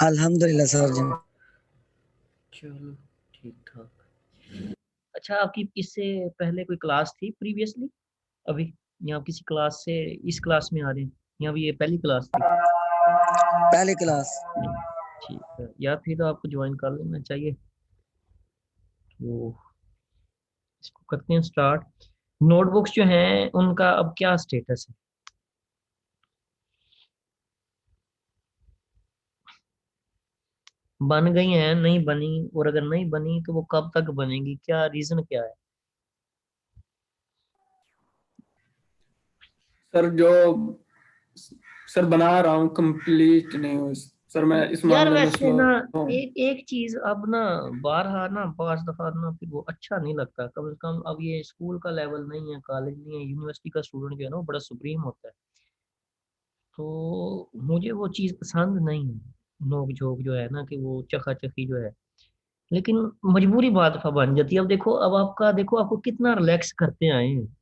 अल्हम्दुलिल्लाह सर जी। चलो ठीक ठाक। अच्छा, आपकी इससे पहले कोई क्लास थी प्रीवियसली अभी, या आप किसी क्लास से इस क्लास में आ रहे हैं, या अभी ये पहली क्लास थी? पहली क्लास। ठीक है, या फिर आपको ज्वाइन कर लेना चाहिए। तो इसको करते हैं स्टार्ट। नोटबुक्स जो हैं उनका अब क्या स्टेटस है? बन गई हैं, नहीं बनी? और अगर नहीं बनी तो वो कब तक बनेगी, क्या रीजन क्या है? सर जो सर बना रहा हूँ कंप्लीट नहीं हुई सर, मैं इस यार मामले में वैसे स्लो ना, हूँ। एक एक चीज अब ना, बारहा ना 5 दफा ना फिर वो अच्छा नहीं लगता। कम से कम अब ये स्कूल का लेवल नहीं है, कॉलेज नहीं है, यूनिवर्सिटी का स्टूडेंट जो है ना वो बड़ा सुप्रीम होता है। तो मुझे वो चीज़ पसंद नहीं है, नोक झोंक जो है ना, कि वो चखा जो है। लेकिन मजबूरी बात दफा बन जाती है। अब देखो, अब आपका देखो, आपको कितना रिलैक्स करते आए हैं।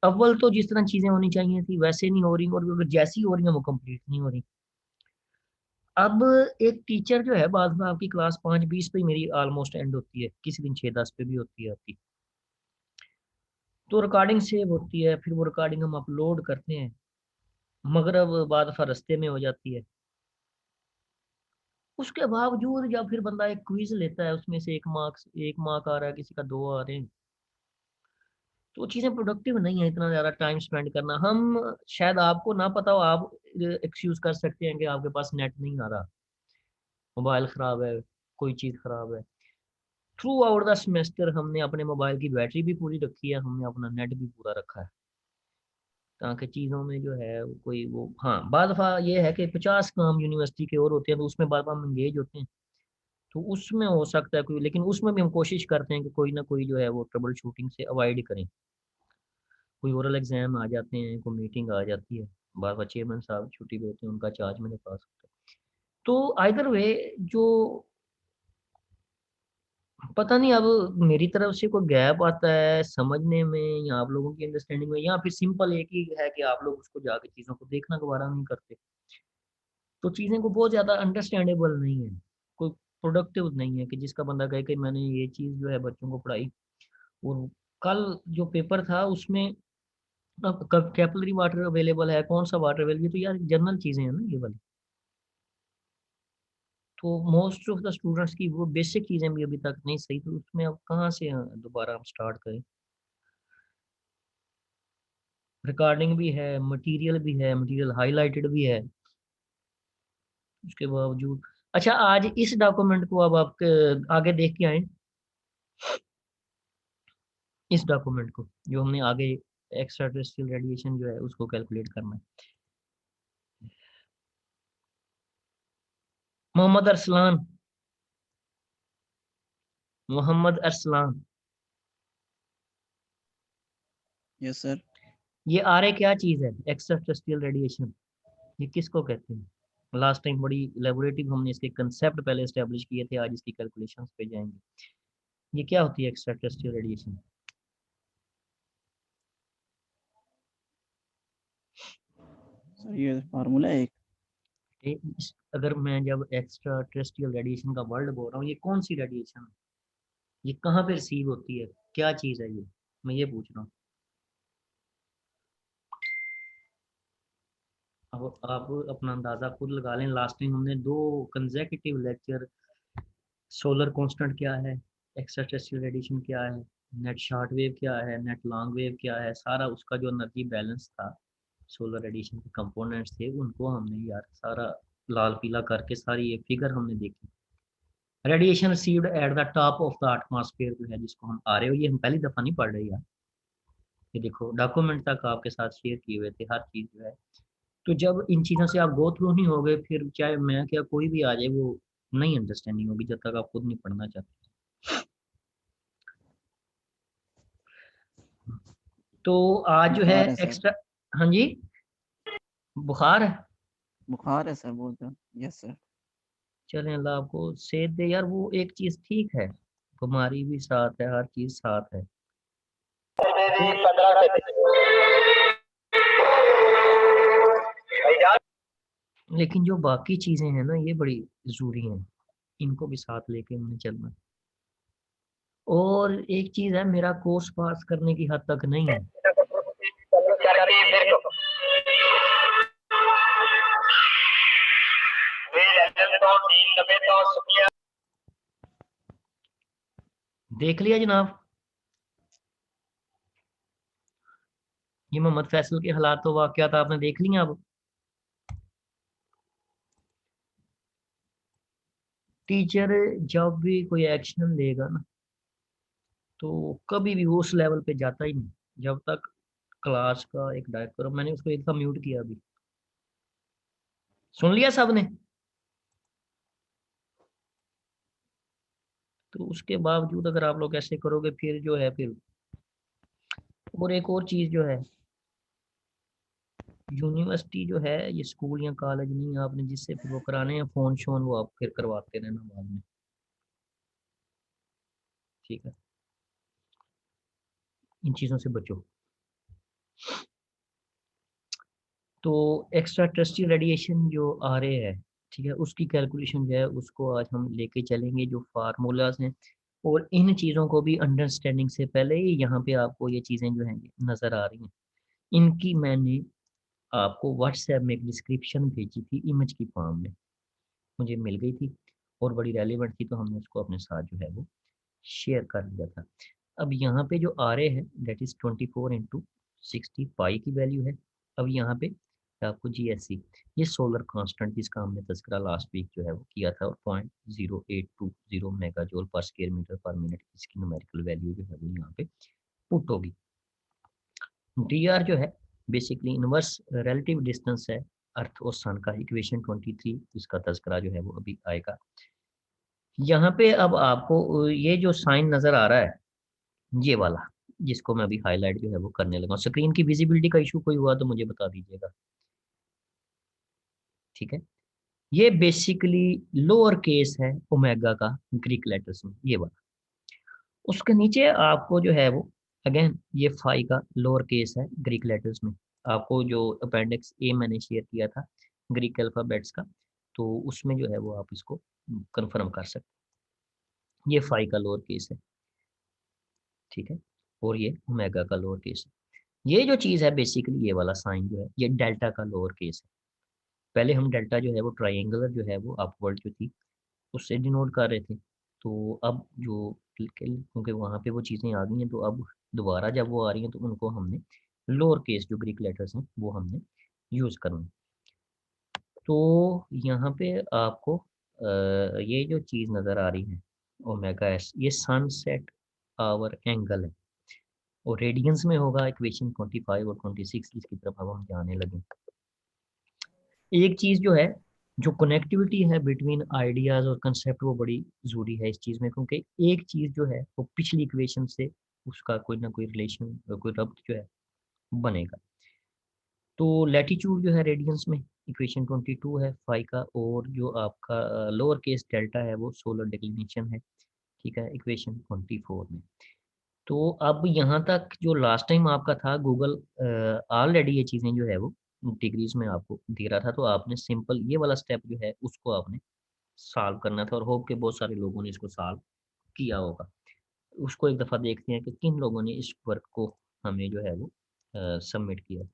अव्वल तो जिस तरह चीजें होनी चाहिए थी वैसे नहीं हो रही, और अगर जैसी हो रही है वो कंप्लीट नहीं हो रही। अब एक टीचर जो है, बाद में आपकी क्लास 5:20 पे ही मेरी ऑलमोस्ट एंड होती है, किसी दिन 6:10 पे भी होती है आपकी। तो रिकॉर्डिंग सेव होती है, फिर वो रिकॉर्डिंग हम अपलोड करते हैं, मगर अब बाद दफा रास्ते में हो जाती है। उसके बावजूद जब फिर बंदा एक क्विज लेता है, उसमें से 1 मार्क आ रहा है, किसी का 2 आ रहे हैं, तो चीजें प्रोडक्टिव नहीं है इतना ज्यादा टाइम स्पेंड करना। हम शायद आपको ना पता हो, आप एक्सक्यूज कर सकते हैं कि आपके पास नेट नहीं आ रहा, मोबाइल खराब है, कोई चीज खराब है। थ्रू आउट द सेमेस्टर हमने अपने मोबाइल की बैटरी भी पूरी रखी है, हमने अपना नेट भी पूरा रखा है, ताकि चीज़ों में जो है वो कोई वो, हाँ बाद दफ़ा ये है कि 50 काम यूनिवर्सिटी के और होते हैं, तो उसमें बार बार हम इंगेज होते हैं, तो उसमें हो सकता है कोई, लेकिन उसमें भी हम कोशिश करते हैं कि कोई ना कोई जो है वो ट्रबल शूटिंग से अवॉइड करें। कोई ओरल एग्जाम आ जाते हैं, कोई मीटिंग आ जाती है, बार बार चेयरमैन साहब छुट्टी पे होते हैं, उनका चार्ज मेरे पास होता है। तो आइदर वे, जो पता नहीं अब मेरी तरफ से कोई गैप आता है समझने में, या आप लोगों की अंडरस्टैंडिंग में, या फिर सिंपल एक ही है कि आप लोग उसको जाके चीज़ों को देखना दोबारा नहीं करते। तो चीज़ें को बहुत ज़्यादा अंडरस्टैंडेबल नहीं है, कोई प्रोडक्टिव नहीं है कि जिसका बंदा कहे कि मैंने ये चीज़ जो है बच्चों को पढ़ाई। और कल जो पेपर था उसमें, अब कैपिलरी वाटर अवेलेबल है, कौन सा वाटर अवेलेबल, ये तो यार जनरल चीज़ें हैं ना ये वाली। तो मोस्ट ऑफ द स्टूडेंट्स की वो बेसिक चीज़ें भी अभी तक नहीं सही, तो उसमें अब कहाँ से दोबारा हम स्टार्ट करें? रिकॉर्डिंग भी है, मटेरियल भी है, मटेरियल हाईलाइटेड भी है, उसके बावजूद। अच्छा, आज इस डॉक्यूमेंट को अब आप आगे देख के आए, इस डॉक्यूमेंट को जो हमने आगे एक्स्ट्रा टेरेस्ट्रियल रेडिएशन जो है उसको कैलकुलेट करना है। Mohammed Arsalan, Mohammed Arsalan, yes sir. ये आर ए क्या चीज़ है? एक्स्ट्रा टेरेस्ट्रियल रेडिएशन, ये किसको कहते हैं? लास्ट टाइम बड़ी लेबोरेटिव हमने इसके कंसेप्ट पहले एस्टेब्लिश किए थे, आज इसकी कैलकुलेशंस पे जाएंगे। ये क्या होती है एक्स्ट्रा टेरेस्ट्रियल रेडिएशन? सर ये फार्मूला है एक। अगर मैं जब एक्स्ट्रा टेरेस्ट्रियल रेडिएशन का वर्ड बोल रहा हूँ, ये कौन सी रेडिएशन है, ये कहाँ पे रिसीव होती है, क्या चीज़ है ये, मैं ये पूछ रहा हूँ। अब आप अपना अंदाजा खुद लगा लें। लास्ट टाइम हमने 2 कंसेक्यूटिव लेक्चर, सोलर कांस्टेंट क्या है, एक्स्ट्रा टेरेस्ट्रियल रेडिएशन क्या है, नेट शॉर्ट वेव क्या है, नेट लॉन्ग वेव क्या है, सारा उसका जो एनर्जी बैलेंस था, सोलर रेडिएशन के कंपोनेंट्स थे, उनको हमने यार सारा लाल पीला करके सारी ये फिगर हमने देखी। Radiation received at the top of the atmosphere जो है, जिसको हम आ रहे हो, ये हम पहली दफा नहीं पढ़ रहे यार, ये देखो डॉक्यूमेंट तक आपके साथ शेयर किए हुए थे हर चीज जो है। तो जब इन चीज़ों से आप गो थ्रू नहीं होगे, फिर चाहे मैं क्या कोई भी आ जाए, वो नहीं अंडरस्टैंडिंग होगी जब तक आप खुद नहीं पढ़ना चाहते। तो आज जो है बुखार है सर। एक्स्ट्रा, हाँ जी, बुखार है। बुखार है सर बहुत ज़्यादा। Yes sir. चलें, अल्लाह आपको सेहत दे यार। वो एक चीज़ ठीक है, बीमारी भी साथ है, हर चीज़ साथ है। तो 15 सेकंड। लेकिन जो बाकी चीज़ें हैं ना ये बड़ी ज़रूरी हैं, इनको भी साथ लेके हमें चलना है। और एक चीज़ है, मेरा कोर्स पास करने की हद तक नहीं है। देख लिया जनाब, ये मोहम्मद फैसल के हालात तो वाक़यात आपने देख लिए अब। टीचर जब भी कोई एक्शन लेगा ना, तो कभी भी वो उस लेवल पे जाता ही नहीं, जब तक क्लास का एक डायरेक्टर, मैंने उसको एक दफ़ा म्यूट किया अभी। सुन लिया सबने? तो उसके बावजूद अगर आप लोग ऐसे करोगे फिर जो है फिर। और एक और चीज़ जो है, यूनिवर्सिटी जो है ये स्कूल या कॉलेज नहीं है, आपने जिससे फिर वो कराने हैं फ़ोन शोन, वो आप फिर करवाते रहना बाद में, ठीक है? इन चीज़ों से बचो। तो एक्स्ट्रा टेरेस्ट्रियल रेडिएशन जो आ रहे हैं, ठीक है, उसकी कैलकुलेशन जो है उसको आज हम लेके चलेंगे, जो फार्मूलाज हैं। और इन चीज़ों को भी अंडरस्टैंडिंग से पहले ही यहाँ पे आपको ये चीज़ें जो हैं नज़र आ रही हैं, इनकी मैंने आपको व्हाट्सएप में एक डिस्क्रिप्शन भेजी थी इमेज की फॉर्म में, मुझे मिल गई थी और बड़ी रेलिवेंट थी, तो हमने उसको अपने साथ जो है वो शेयर कर दिया था। अब यहाँ पे जो आ रहे हैं दैट इज़ 24 × 60 पाई की वैल्यू है। अब यहाँ पे आपको जीएससी, ये सोलर कांस्टेंट जिसका हमने तज़किरा लास्ट वीक जो है वो किया था, और 0.0820 मेगाजोल पर स्क्वायर मीटर पर मिनट, इसकी न्यूमेरिकल वैल्यू जो है वो यहाँ पे पुट होगी। डी जो है बेसिकली इनवर्स रिलेटिव डिस्टेंस है अर्थ और सन का, इक्वेशन 23 इसका तज़किरा जो है वो अभी आएगा। यहाँ पे अब आपको ये जो साइन नज़र आ रहा है, ये वाला, जिसको मैं अभी हाइलाइट जो है वो करने लगा हूँ। स्क्रीन की विजिबिलिटी का इशू कोई हुआ तो मुझे बता दीजिएगा, ठीक है? ये बेसिकली लोअर केस है ओमेगा का ग्रीक लेटर्स में, ये वाला। उसके नीचे आपको जो है वो अगेन ये फाई का लोअर केस है ग्रीक लेटर्स में। आपको जो अपेंडिक्स ए मैंने शेयर किया था ग्रीक अल्फ़ाबेट्स का, तो उसमें जो है वो आप इसको कंफर्म कर सकते हैं। ये फाई का लोअर केस है, ठीक है? और ये ओमेगा का लोअर केस है। ये जो चीज़ है बेसिकली ये वाला साइन जो है ये डेल्टा का लोअर केस है। पहले हम डेल्टा जो है वो ट्रायंगुलर जो है वो अपवर्ड जो थी उससे डिनोट कर रहे थे। तो अब जो क्योंकि वहाँ पे वो चीज़ें आ गई हैं, तो अब दोबारा जब वो आ रही हैं तो उनको हमने लोअर केस जो ग्रीक लेटर्स हैं वो हमने यूज़ करना है। तो यहाँ पे आपको ये जो चीज़ नज़र आ रही है ओमेगा एस, ये सनसेट आवर एंगल है और रेडियंस में होगा इक्वेशन 25 और 26 जिसकी तरफ अब हम जाने लगे। एक चीज़ जो है, जो कनेक्टिविटी है बिटवीन आइडियाज़ और कंसेप्ट, वो बड़ी ज़रूरी है इस चीज़ में, क्योंकि एक चीज़ जो है वो पिछली इक्वेशन से उसका कोई ना कोई रिलेशन, कोई रब्त जो है बनेगा। तो लैटीट्यूड जो है रेडियंस में इक्वेशन 22 है फाई का, और जो आपका लोअर केस डेल्टा है वो सोलर डिक्लिनेशन है, ठीक है, इक्वेशन 24 में। तो अब यहाँ तक जो लास्ट टाइम आपका था गूगल ऑलरेडी ये चीज़ें जो है वो डिग्रीज में आपको दे रहा था, तो आपने सिंपल ये वाला स्टेप जो है उसको आपने सॉल्व करना था, और होप के बहुत सारे लोगों ने इसको सॉल्व किया होगा। उसको एक दफ़ा देखते हैं कि किन लोगों ने इस वर्क को हमें जो है वो सबमिट किया।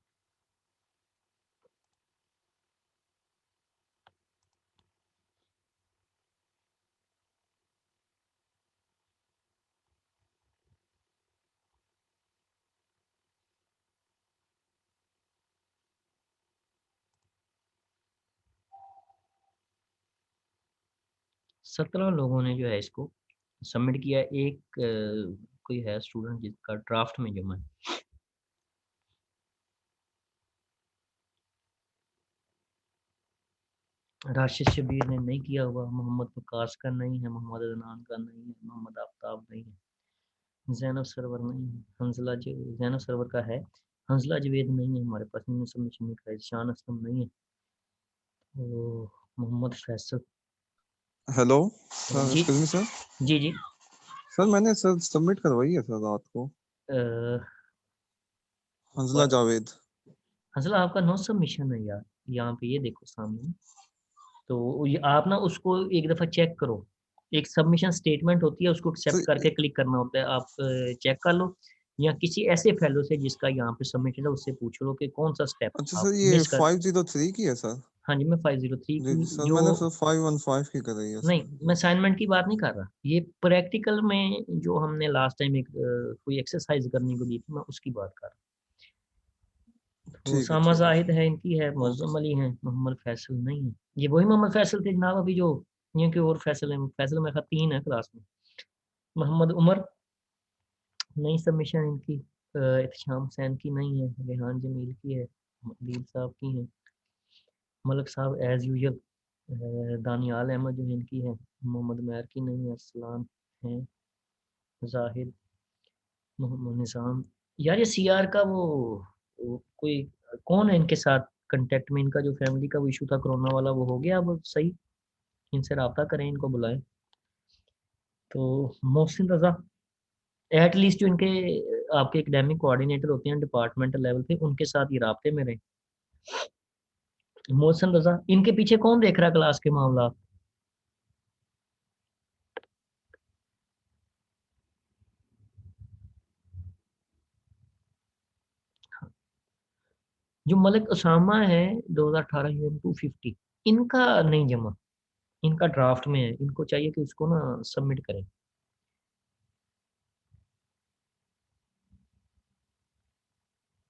17 लोगों ने जो है इसको सबमिट किया। एक कोई है स्टूडेंट जिसका ड्राफ्ट में जमा है। राशिद शबीर ने नहीं किया हुआ, मोहम्मद वकास का नहीं है, मोहम्मद अदनान का नहीं है, मोहम्मद आफ्ताब नहीं है, ज़ैनब सरवर नहीं है, हंजला ज़ैनब सरवर का है, हंजला जवेद नहीं है हमारे पास, इन्होंने सबमिशन नहीं कराई, शान असलम नहीं है, तो मोहम्मद फैसल। हेलो जी एक्सक्यूज मी सर। जी जी। सर मैंने सर सबमिट करवाई है सर रात को। हंजला जावेद। हंसला आपका नो सबमिशन है यार, यहाँ पे ये देखो सामने, तो ये आप ना उसको एक दफ़ा चेक करो। एक सबमिशन स्टेटमेंट होती है, उसको एक्सेप्ट सर करके क्लिक करना होता है। आप चेक कर लो, या किसी ऐसे फेलो से जिसका यहाँ पे सबमिटेड है उससे पूछ लो कि कौन सा स्टेप अच्छा आप सर, ये मिस कर। 503 की है सर? हाँ जी, मैं 503 जी की सर, जो, मैंने सर 515 की कराई है नहीं सर। मैं जी असाइनमेंट की बात नहीं कर रहा, ये प्रैक्टिकल में जो हमने लास्ट टाइम एक कोई एक्सरसाइज करने को दी थी, मैं उसकी बात कर रहा हूँ। तो ठीक है, उसामा ठीक है जाहिद सर। है, इनकी है, ओके मुअज्जम सर। अली है, मोहम्मद फैसल नहीं है। ये वही मोहम्मद फैसल थे जनाब अभी जो, ये कि और फैसल है, फैसल में 3 है क्लास में। मोहम्मद उमर, नई सबमिशन इनकी। इत्शाम हुसैन की नहीं है, रेहान जमील की है, दील साहब की है, मलक साहब एज यूजुअल। दानियाल अहमद जो है इनकी है, मोहम्मद मैर की नहीं है, असलान है, जाहिद, मोहम्मद निज़ाम। यार ये सीआर का वो कोई कौन है इनके साथ कांटेक्ट में, इनका जो फैमिली का वो इशू था कोरोना वाला, वो हो गया अब सही? इनसे रब्ता करें, इनको बुलाएं। तो मोहसिन रजा, एटलीस्ट जो इनके आपके एकेडमिक कोऑर्डिनेटर होते हैं डिपार्टमेंटल लेवल पे, उनके साथ ये राब्ते में रहे। मोहसिन रजा, इनके पीछे कौन देख रहा है क्लास के मामला? जो मलिक उसामा है 2018 यूएन 250, इनका नहीं जमा, इनका ड्राफ्ट में है, इनको चाहिए कि उसको ना सबमिट करें।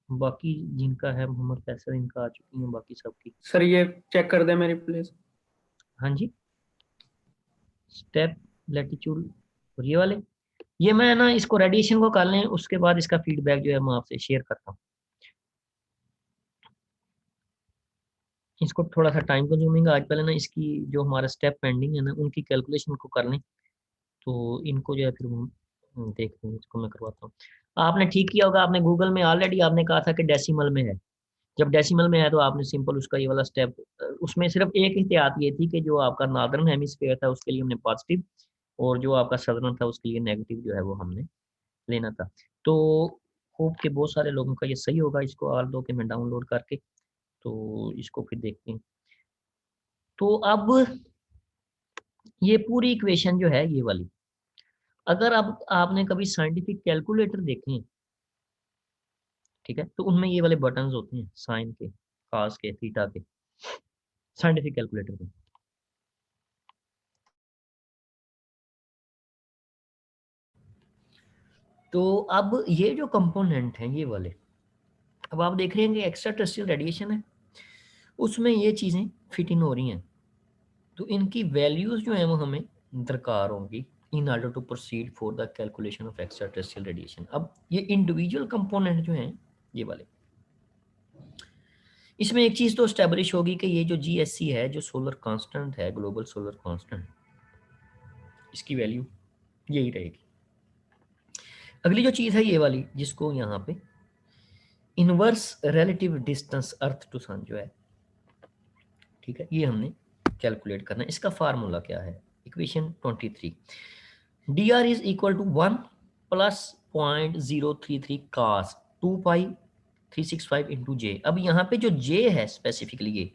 बाकी जिनका है मोहम्मद फैसल, इनका आ चुकी हैं बाकी सबकी। सर ये चेक कर दे मेरी प्लीज। हाँ जी, स्टेप लैटिट्यूड और ये वाले, ये मैं ना इसको रेडिएशन को कर लें, उसके बाद इसका फीडबैक जो है मैं आपसे शेयर करता हूँ। इसको थोड़ा सा टाइम कंज्यूमिंग, आज पहले ना इसकी जो हमारा स्टेप पेंडिंग है ना उनकी कैलकुलेशन को कर लें, तो इनको जो है फिर हम देखते हैं, इसको मैं करवाता हूँ। आपने ठीक किया होगा, आपने गूगल में ऑलरेडी आपने कहा था कि डेसिमल में है। जब डेसिमल में है तो आपने सिंपल उसका ये वाला स्टेप, उसमें सिर्फ एक एहतियात ये थी कि जो आपका नॉर्दर्न हेमिस्फीयर था उसके लिए हमने पॉजिटिव, और जो आपका सदर्न था उसके लिए नेगेटिव जो है वो हमने लेना था। तो होप के बहुत सारे लोगों का ये सही होगा, इसको ऑल दो के मैं डाउनलोड करके, तो इसको फिर देखते हैं। तो अब ये पूरी इक्वेशन जो है ये वाली, अगर अब आपने कभी साइंटिफिक कैलकुलेटर देखे हैं, ठीक है, तो उनमें ये वाले बटन्स होते हैं, साइन के, कास के, थीटा के, साइंटिफिक कैलकुलेटर में। तो अब ये जो कंपोनेंट हैं ये वाले, अब आप देख रहे हैं कि एक्स्ट्रा टेरेस्ट्रियल रेडिएशन है, उसमें ये चीज़ें फिट इन हो रही हैं, तो इनकी वैल्यूज जो हैं वो हमें दरकार होंगी in order to proceed for the calculation of extra terrestrial radiation. अब ये इंडिविजुअल कंपोनेंट जो हैं ये वाले, इसमें एक चीज़ तो स्टैब्लिश होगी कि ये जो जीएससी है, जो सोलर कांस्टेंट है, ग्लोबल सोलर कांस्टेंट, इसकी वैल्यू यही रहेगी। अगली जो चीज़ है ये वाली, जिसको यहाँ पे inverse relative distance earth to sun जो है, ठीक है, ये हमने कैलकुलेट करना है। इसका फार्मूला क्या है? Equation 23, D R is equal to 1 plus 0.033 cos 2 pi 365 into J. अब यहाँ पे जो जे है स्पेसिफिकली ये,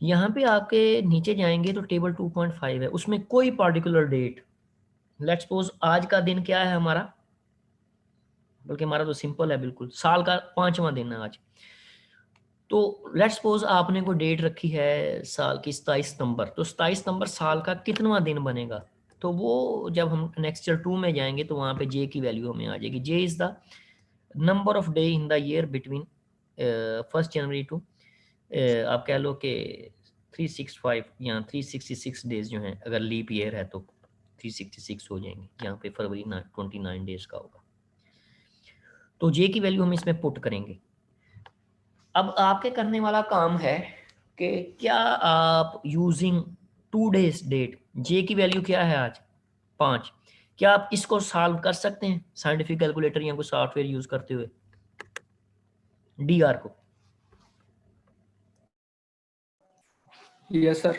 यहाँ पे आपके नीचे जाएंगे तो टेबल 2.5 है, उसमें कोई पार्टिकुलर डेट, लेट्स सपोज आज का दिन क्या है हमारा, बल्कि हमारा तो सिंपल है बिल्कुल, साल का 5वां दिन है आज। तो लेट्स सपोज आपने को डेट रखी है साल की 27 सितंबर, तो 27 सितंबर साल का कितवां दिन बनेगा? तो वो जब हम नेक्स्ट ईयर 2 में जाएंगे तो वहाँ पे जे की वैल्यू हमें आ जाएगी। J is the number of day in the year between 1 January to, आप कह लो कि 365 या 366 डेज जो हैं, अगर लीप ईयर है तो 366 हो जाएंगे, यहाँ पे फरवरी 29 डेज का होगा। तो जे की वैल्यू हम इसमें पुट करेंगे। अब आपके करने वाला काम है कि क्या आप यूजिंग 2 डेज डेट, जे की वैल्यू क्या है आज 5, क्या आप इसको सॉल्व कर सकते हैं साइंटिफिक कैलकुलेटर या कोई सॉफ्टवेयर यूज करते हुए डी आर को? Yes sir.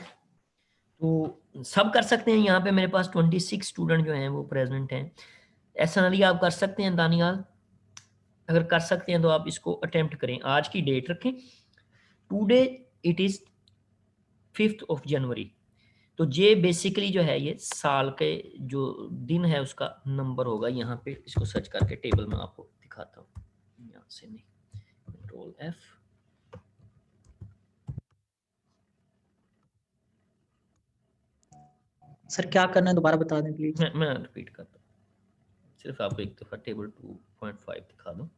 तो सब कर सकते हैं। यहाँ पे मेरे पास 26 स्टूडेंट जो हैं वो प्रेजेंट हैं। एसएनएल आप कर सकते हैं दानियाल? अगर कर सकते हैं तो आप इसको अटेम्प्ट करें, आज की डेट रखें, 2 डे इट इज 5 जनवरी। तो ये बेसिकली जो है ये साल के जो दिन है उसका नंबर होगा। यहाँ पे इसको सर्च करके टेबल में आपको दिखाता हूँ, यहाँ से नहीं, कंट्रोल F। सर क्या करना है दोबारा बता दें प्लीज। मैं रिपीट करता हूँ, सिर्फ आपको एक दफा टेबल 2.5 दिखा दूँ।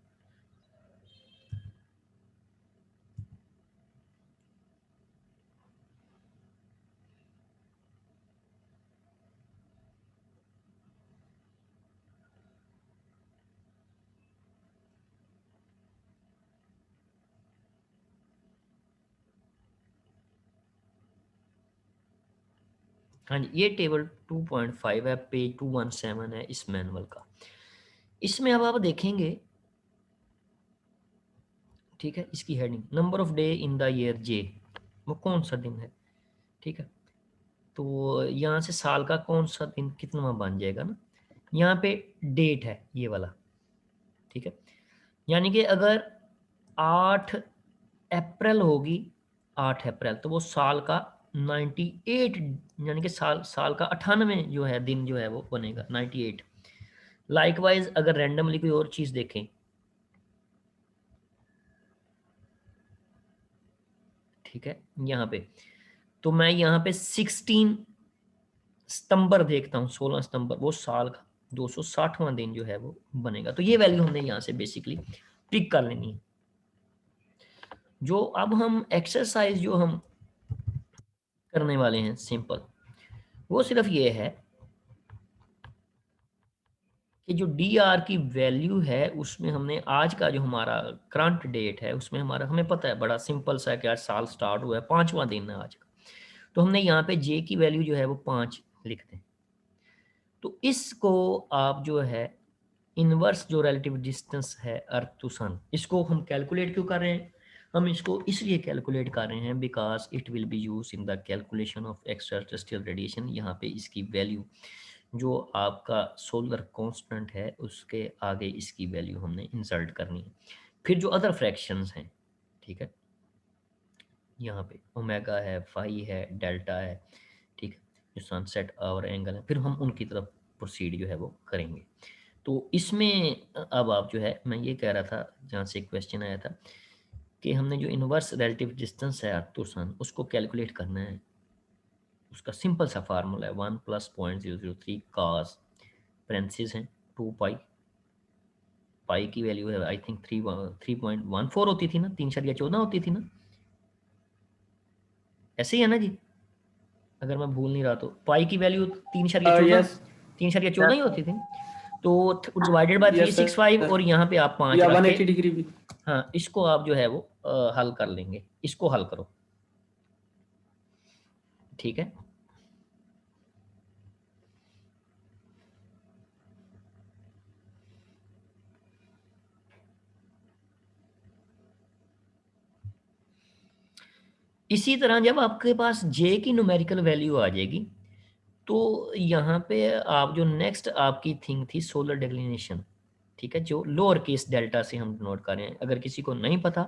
हाँ जी, ये टेबल 2.5 है, पेज 217 है इस मैनुअल का। इसमें अब आप देखेंगे, ठीक है, इसकी heading number of day in the year J, वो कौन सा दिन है, ठीक है। तो यहाँ से साल का कौन सा दिन कितना बन जाएगा ना, यहाँ पे डेट है ये वाला, ठीक है। यानी कि अगर 8 अप्रैल होगी, 8 अप्रैल, तो वो साल का 98, यानी कि साल का 98 जो है दिन जो है वो बनेगा 98। लाइकवाइज अगर रैंडमली कोई और चीज देखें, ठीक है, यहाँ पे तो मैं यहाँ पे 16 सितंबर देखता हूँ, 16 सितंबर, वो साल का 260वां दिन जो है वो बनेगा। तो ये वैल्यू हमने यहाँ से बेसिकली पिक कर लेनी है। जो अब हम एक्सरसाइज जो हम करने वाले हैं सिंपल, वो सिर्फ ये है कि जो डी आर की वैल्यू है उसमें हमने आज का जो हमारा करंट डेट है उसमें हमारा, हमें पता है बड़ा सिंपल सा है कि आज साल स्टार्ट हुआ है, 5वां दिन है आज का। तो हमने यहाँ पे जे की वैल्यू जो है वो 5 लिखते हैं। तो इसको आप जो है इनवर्स जो रिलेटिव डिस्टेंस है अर्थ टू सन, इसको हम कैलकुलेट क्यों कर रहे हैं? हम इसको इसलिए कैलकुलेट कर रहे हैं because it will be use in the calculation of extra terrestrial radiation. यहाँ पे इसकी वैल्यू जो आपका सोलर कांस्टेंट है उसके आगे इसकी वैल्यू हमने इंसर्ट करनी है। फिर जो अदर फ्रैक्शंस हैं, ठीक है, यहाँ पे ओमेगा है, फाई है, डेल्टा है, ठीक है, जो सनसेट और एंगल है, फिर हम उनकी तरफ प्रोसीड जो है वो करेंगे। तो इसमें अब आप जो है, मैं ये कह रहा था जहाँ से क्वेश्चन आया था कि हमने जो इनवर्स रिलेटिव डिस्टेंस है अर्थ टू सन उसको कैलकुलेट करना है। उसका सिंपल सा फार्मूला है 1 + 0.003 cos पेरेंथिस है 2 पाई, पाई की वैल्यू है आई थिंक 3.14 होती थी ना, 3.14 होती थी ना, ऐसे ही है ना जी, अगर मैं भूल नहीं रहा तो पाई की वैल्यू 3.14 यस 3.14 ही होती थी। तो डिवाइडेड बाय यस सर 365 और यहाँ पे आप 5 या रख के, 180 डिग्री भी। हाँ, इसको आप जो है वो हल कर लेंगे, इसको हल करो, ठीक है। इसी तरह जब आपके पास जे की न्यूमेरिकल वैल्यू आ जाएगी तो यहाँ पे आप जो नेक्स्ट आपकी थिंग थी सोलर डिक्लिनेशन, ठीक है, जो लोअर केस डेल्टा से हम नोट कर रहे हैं। अगर किसी को नहीं पता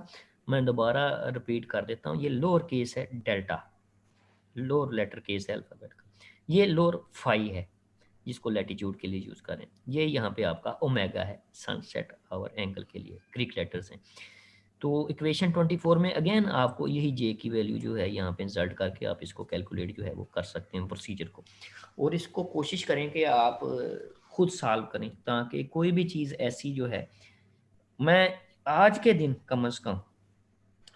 मैं दोबारा रिपीट कर देता हूँ, ये लोअर केस है डेल्टा, लोअर लेटर केस है अल्फाबेट का, ये लोअर फाई है जिसको लैटिट्यूड के लिए यूज करें, ये यहाँ पे आपका ओमेगा है सनसेट आवर एंगल के लिए, ग्रीक लेटर्स हैं। तो इक्वेशन 24 में अगेन आपको यही जे की वैल्यू जो है यहाँ पे इंसर्ट करके आप इसको कैलकुलेट जो है वो कर सकते हैं प्रोसीजर को, और इसको कोशिश करें कि आप खुद सॉल्व करें ताकि कोई भी चीज़ ऐसी जो है, मैं आज के दिन कम अज़ कम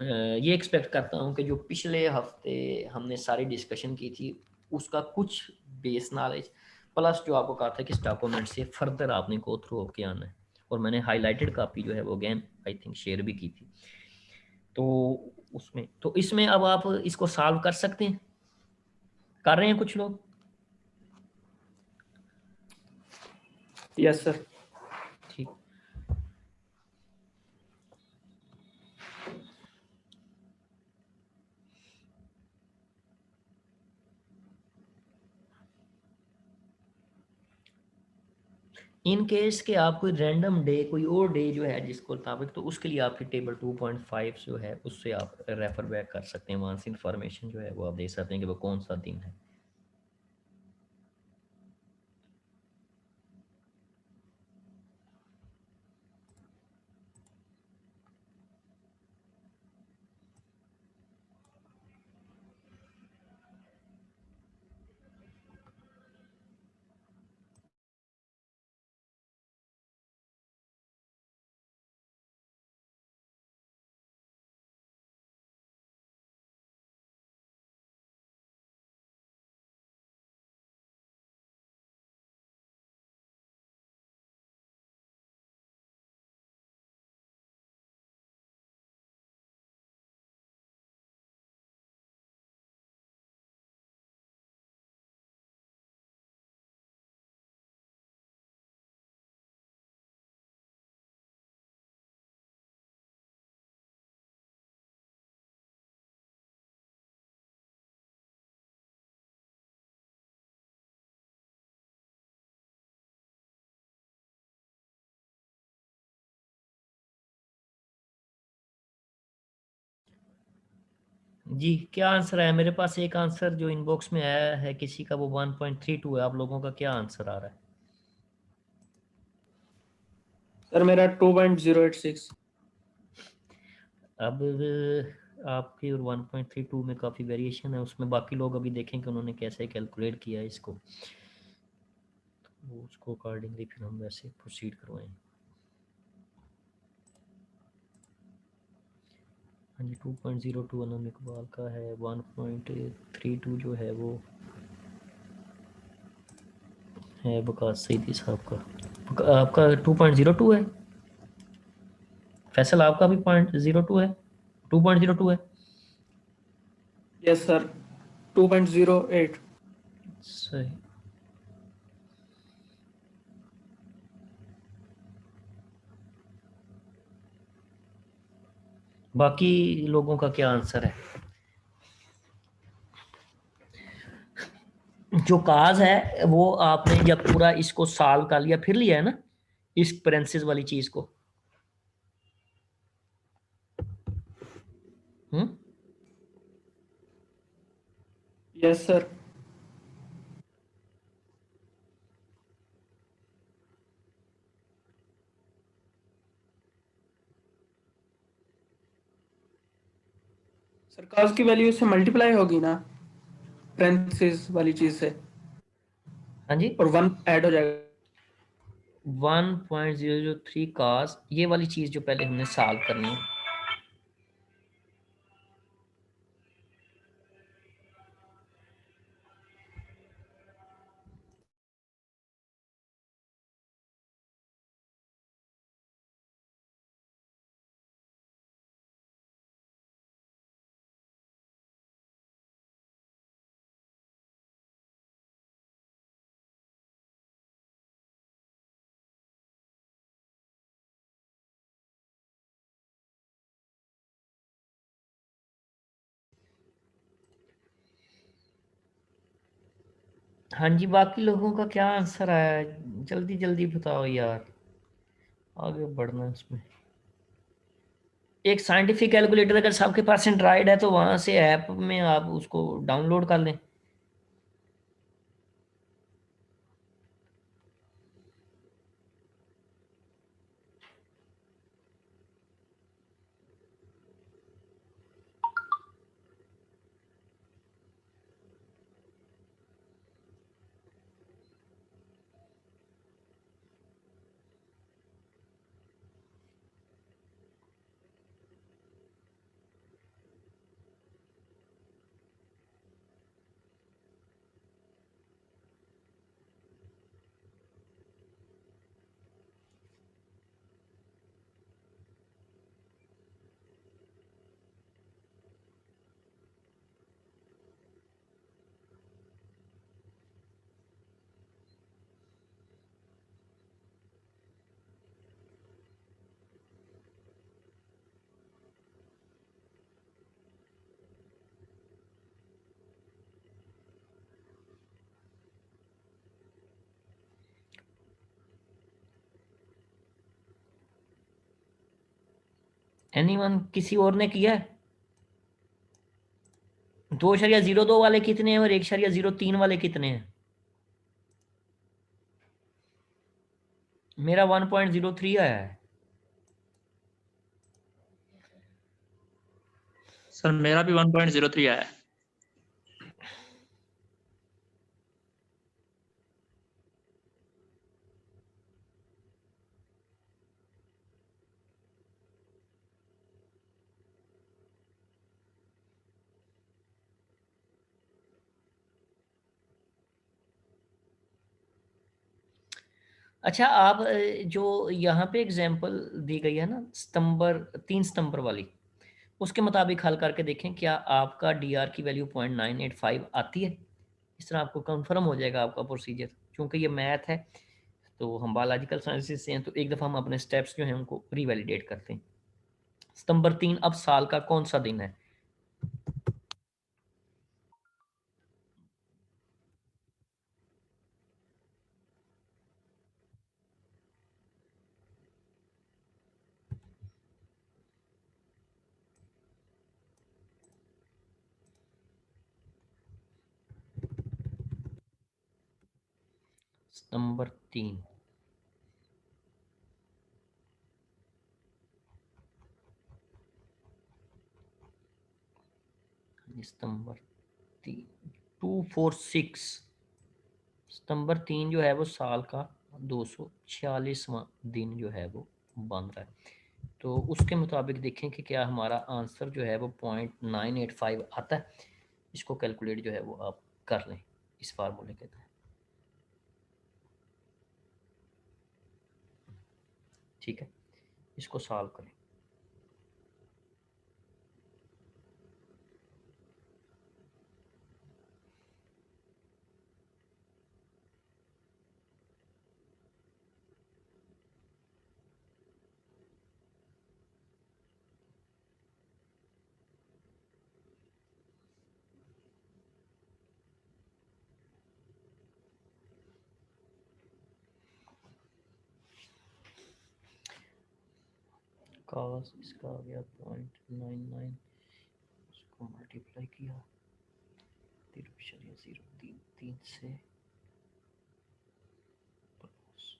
ये एक्सपेक्ट करता हूँ कि जो पिछले हफ्ते हमने सारी डिस्कशन की थी उसका कुछ बेस नॉलेज प्लस जो आपको कहा था कि इस डॉक्यूमेंट से फर्दर आपने गो थ्रू होके आना है, और मैंने हाईलाइटेड कॉपी जो है वो अगेन आई थिंक शेयर भी की थी। तो उसमें, तो इसमें अब आप इसको सॉल्व कर सकते हैं, कर रहे हैं कुछ लोग? Yes sir. ठीक, इन केस के आप कोई रैंडम डे कोई और डे जो है जिसको मुताबिक, तो उसके लिए आपकी टेबल 2.5 जो है उससे आप रेफर बैक कर सकते हैं, वहाँ से इंफॉर्मेशन जो है वो आप दे सकते हैं कि वो कौन सा दिन है। जी, क्या आंसर है? मेरे पास एक आंसर जो इनबॉक्स में आया है किसी का, वो 1.32 है। आप लोगों का क्या आंसर आ रहा है? सर मेरा 2.086। अब आपके और 1.32 में काफ़ी वेरिएशन है, उसमें बाकी लोग अभी देखें कि उन्होंने कैसे कैलकुलेट किया है इसको, तो उसको अकॉर्डिंगली फिर हम वैसे प्रोसीड करवाएं। हाँ जी, 2.02 अनम इकबाल का है, 1.32 जो है वो है वकास सईदी साहब का। आपका 2.02 है। फैसल आपका भी 0.02 है, 2.02 है। Yes sir, 2.08। सही। बाकी लोगों का क्या आंसर है? जो काज है वो आपने जब पूरा इसको सॉल्व कर लिया फिर लिया है ना, इस पेरेंसिस वाली चीज को। Hmm. Yes sir. Sir cos की वैल्यू से मल्टीप्लाई होगी ना, पेरेंथेसिस वाली चीज से, हाँ जी, और 1 ऐड हो जाएगा। 1.003 काज, ये वाली चीज जो पहले हमने सॉल्व करनी है। हाँ जी, बाकी लोगों का क्या आंसर आया है? जल्दी जल्दी बताओ यार, आगे बढ़ना है इसमें। एक साइंटिफिक कैलकुलेटर अगर सबके पास एंड्रॉइड है तो वहां से ऐप में आप उसको डाउनलोड कर लें। एनीवन, किसी और ने किया है? 2.02 वाले कितने हैं और 1.03 वाले कितने हैं? मेरा 1.03 आया है। सर मेरा भी 1.03 आया है। अच्छा, आप जो यहाँ पे एग्जांपल दी गई है ना, सितंबर 3 सितंबर वाली, उसके मुताबिक हल करके देखें क्या आपका डीआर की वैल्यू 0.985 आती है। इस तरह आपको कंफर्म हो जाएगा आपका प्रोसीजर। क्योंकि ये मैथ है तो हम बायोलॉजिकल साइंसेज से हैं, तो एक दफ़ा हम अपने स्टेप्स जो हैं उनको रीवैलिडेट करते हैं। सितंबर 3 अब साल का कौन सा दिन है? सितंबर 3, सितंबर 3, 246। सितंबर 3 जो है वो साल का 246वां दिन जो है वो बन रहा है। तो उसके मुताबिक देखें कि क्या हमारा आंसर जो है वो 0.985 आता है। इसको कैलकुलेट जो है वो आप कर लें इस फार्मूले के तहत। ठीक है, इसको सॉल्व करें। cos इसका आ गया 0.99, उसको मल्टीप्लाई किया 0.033 से प्लस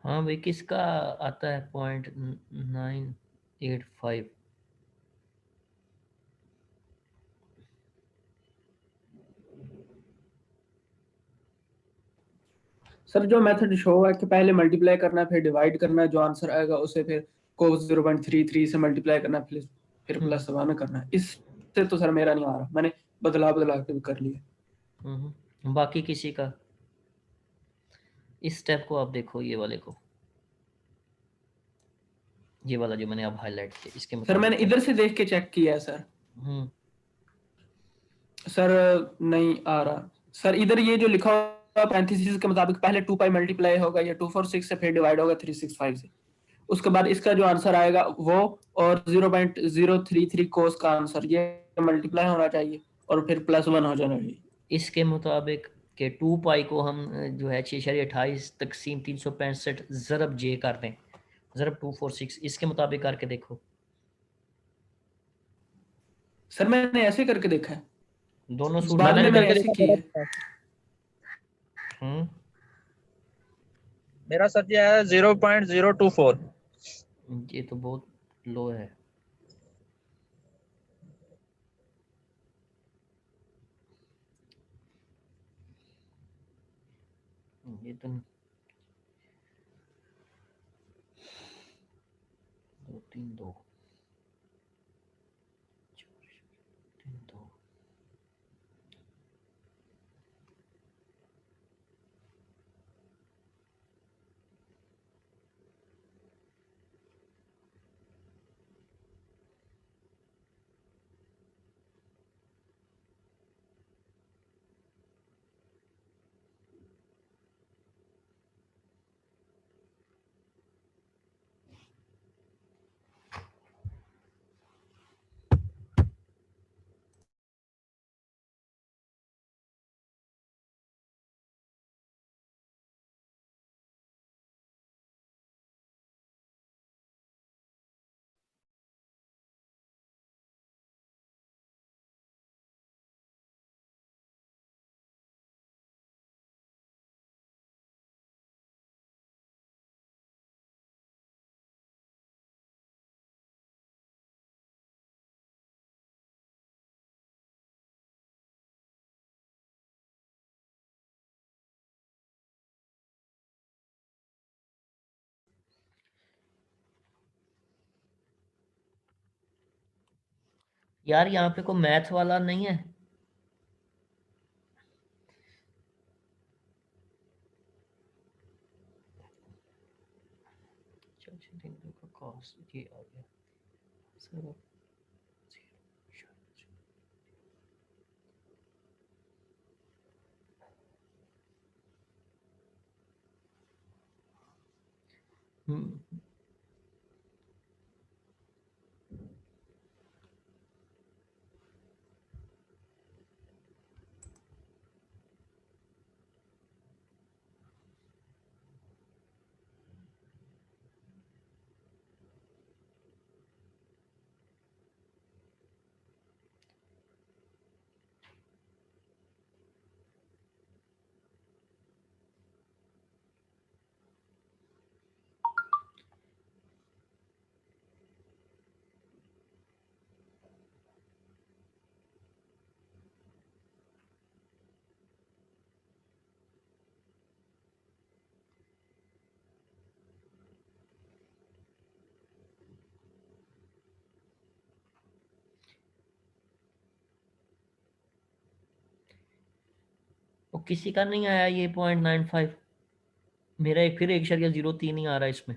हाँ भाई, किसका आता है 0.985? सर जो मेथड शो है कि पहले मल्टीप्लाई करना है फिर डिवाइड करना है, जो आंसर आएगा उसे फिर cos 0.33 से मल्टीप्लाई करना है, फिर प्लस 1 करना है। इससे तो सर मेरा नहीं आ रहा, मैंने बदला के भी कर लिया। बाकी किसी का? इस स्टेप को आप देखो, ये वाले को, ये वाला जो मैंने अब हाईलाइट किया, इसके सर मैंने मुताबिक इधर से देख के चेक किया है सर। सर नहीं आ रहा सर, इधर ये जो लिखा हुआ पैरेंथेसिस के मुताबिक पहले 2 पाई मल्टीप्लाई होगा, ये 246 से फिर डिवाइड होगा 365 से, उसके बाद इसका जो आंसर आएगा वो और 0.033 कोस का आंसर ये मल्टीप्लाई होना चाहिए और फिर +1 हो जाना चाहिए। इसके मुताबिक के 2 पाई को हम जो है 6.28 तकसीम 365 ज़रब जे कर दें, ज़रब 246, इसके मुताबिक करके देखो। सर मैंने ऐसे करके देखा है, दोनों सूट बाद में मैंने भी मैंने करके ऐसे देखा, की है। गलत था। हम्म, मेरा सर जी आया 0.024। ये तो बहुत लो है। ये तो 2 3 2 3 2 यार यहाँ पे कोई मैथ वाला नहीं है? अच्छा, 3 2 का cos ये आ गया सर। हम्म, वो किसी का नहीं आया ये 0.95। मेरा एक फिर 1.03 ही आ रहा है इसमें।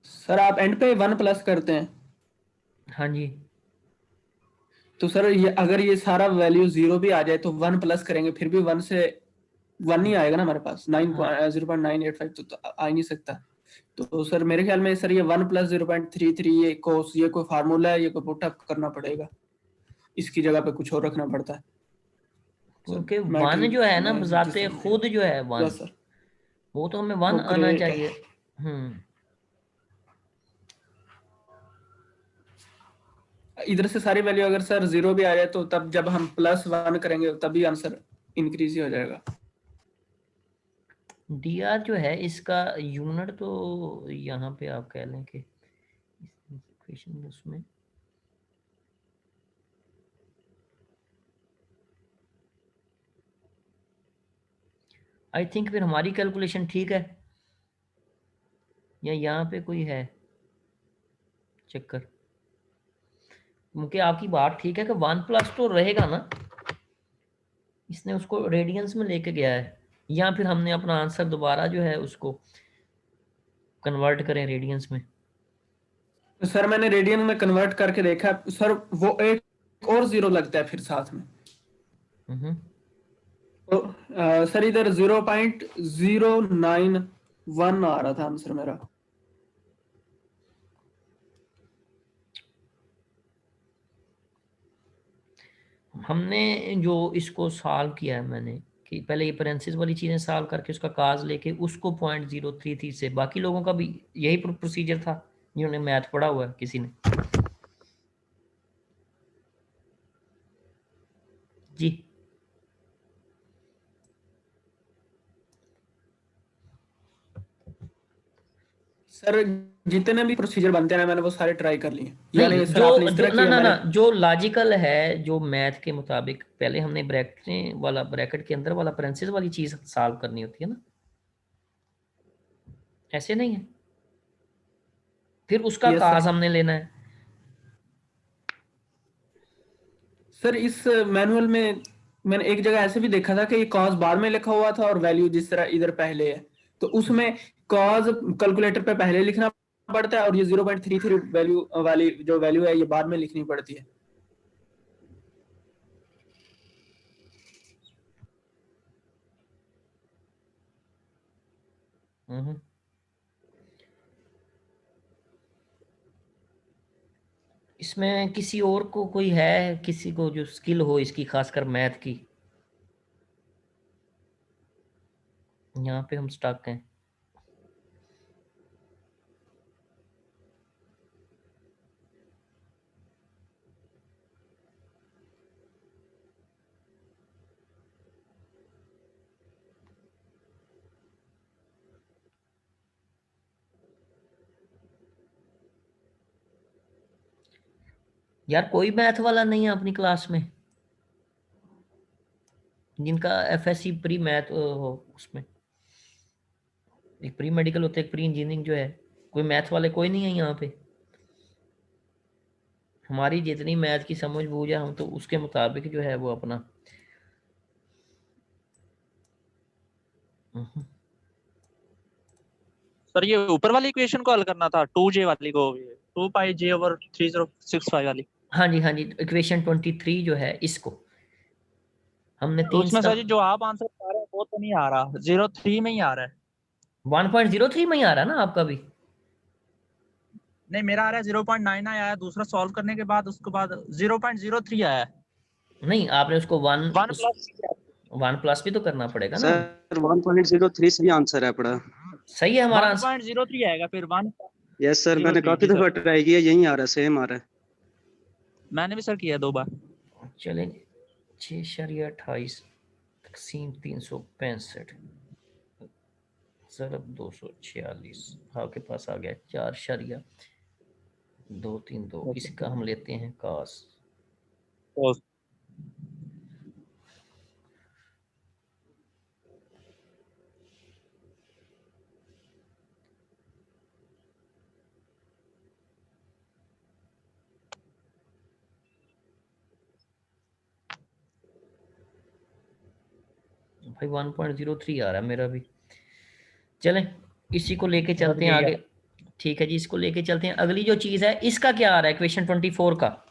सर आप एंड पे 1 प्लस करते हैं हाँ जी, तो सर ये अगर ये सारा वैल्यू 0 भी आ जाए तो 1 प्लस करेंगे फिर भी 1 से 1 नहीं आएगा ना हमारे पास। 0.985 तो आ ही नहीं सकता। तो सर मेरे ख्याल में सर ये 1 + 0.33 ये कोस ये कोई फार्मूला है, ये कोई पुटअप करना पड़ेगा, इसकी जगह पे कुछ और रखना पड़ता है सर। क्योंकि 1 जो है ना मैं जिस बजाते तरह खुद जो है 1, बस सर वो तो हमें 1 वो आना ग्रेट है। चाहिए। हम्म, इधर से सारी वैल्यू अगर सर 0 भी आ जाए तो तब जब हम +1 करेंगे तभी आंसर इंक्रीज ही हो जाएगा। dr जो है इसका यूनिट तो यहाँ पे आप कह लें कि इक्वेशन उसमें आई थिंक फिर हमारी कैलकुलेशन ठीक है या यहाँ पे कोई है चक्कर? क्योंकि आपकी बात ठीक है कि 1 प्लस तो रहेगा ना, इसने उसको रेडियंस में लेके गया है, या फिर हमने अपना आंसर दोबारा जो है उसको कन्वर्ट करें रेडियंस में। तो सर मैंने रेडियन में कन्वर्ट करके देखा सर, वो एक और 0 लगता है फिर साथ में। हम्म, तो सर इधर 0.091 आ रहा था आंसर मेरा। हमने जो इसको सॉल्व किया है मैंने कि पहले ये पेरेंसिस वाली चीजें सॉल्व करके उसका काज लेके उसको 0.033 से, बाकी लोगों का भी यही प्रोसीजर था जिन्होंने मैथ पढ़ा हुआ है किसी ने। जी सर जितने भी प्रोसीजर बनते हैं ना मैंने वो सारे ट्राई कर लिए। नहीं, यानी सर जो आपने इस जो तरह ना किया, ना ना मैंने जो लॉजिकल है, जो मैथ के मुताबिक पहले हमने ब्रैकेट के अंदर वाला पेरेंसिस वाली चीज सॉल्व करनी होती है ना, ऐसे नहीं है, फिर उसका यस काज सर। हमने लेना है। सर इस मैनुअल में मैंने एक जगह ऐसे भी देखा था कि ये कॉज बाद में लिखा हुआ था और वैल्यू जिस तरह इधर पहले है, तो उसमें कॉज कैलकुलेटर पे पहले लिखना पड़ता है और ये 0.33 वैल्यू वाली जो वैल्यू है ये बाद में लिखनी पड़ती है। हम्म। इसमें किसी और को कोई है, किसी को जो स्किल हो इसकी, खासकर मैथ की? यहाँ पे हम स्टक हैं। यार कोई मैथ वाला नहीं है अपनी क्लास में जिनका एफएससी प्री मैथ हो? उसमें एक प्री मेडिकल होता है, एक प्री इंजीनियरिंग जो है, कोई मैथ वाले कोई नहीं है यहाँ पे? हमारी जितनी मैथ की समझ बूझ है हम तो उसके मुताबिक जो है वो अपना। सर ये ऊपर वाली इक्वेशन को हल करना था, 2j वाली को, 2 पाई j ओवर 3065 वाली। हाँ जी हाँ जी, इक्वेशन 23 जो है इसको हमने तो 3 उसमें सर सम जी जो आप आंसर बता रहे हैं वो तो नहीं आ रहा, 03 में ही आ रहा है। 1.03 में ही आ रहा है ना आपका भी? नहीं, मेरा आ रहा है 0.9 आया है, दूसरा सॉल्व करने के बाद उसके बाद 0.03 आया है। नहीं, आपने उसको 1 प्लस 1 प्लस भी तो करना पड़ेगा ना। सर 1.03 सही आंसर है अपना। सही है हमारा आंसर। 1.03 आएगा फिर 1। यस सर, मैंने 03 काफी जी दफा सर, ट्राई किया, यही आ रहा है, सेम आ रहा है। मैंने भी सर किया 2 बार। चलें, 6.28 तकसीम 365 ज़रब 246 आपके पास आ गया 4.232। इसका हम लेते हैं कास। भाई 1.03 आ रहा है मेरा भी। चलें इसी को लेके चलते हैं आगे। ठीक है जी, इसको लेके चलते हैं। अगली जो चीज है इसका क्या आ रहा है, इक्वेशन 24 का?